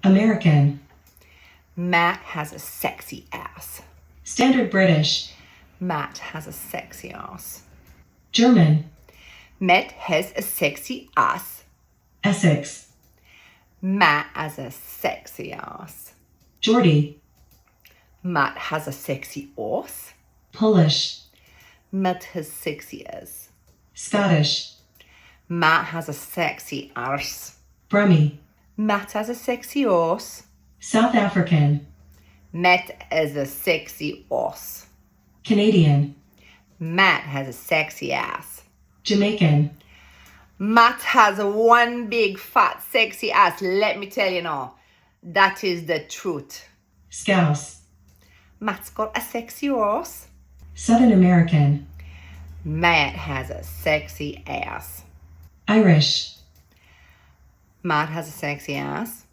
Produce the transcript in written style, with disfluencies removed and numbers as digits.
American. Matt has a sexy ass. Standard British. Matt has a sexy ass. German. Matt has a sexy ass. Essex. Matt has a sexy ass. Geordie. Matt has a sexy ass. Polish. Matt has sexy ass. Scottish. Matt has a sexy arse. Brummie. Matt has a sexy ass. South African. Matt has a sexy ass. Canadian. Matt has a sexy ass. Jamaican. Matt has a one big fat sexy ass. Let me tell you now, that is the truth. Scouse. Matt's got a sexy ass. Southern American. Matt has a sexy ass. Irish. Matt has a sexy ass.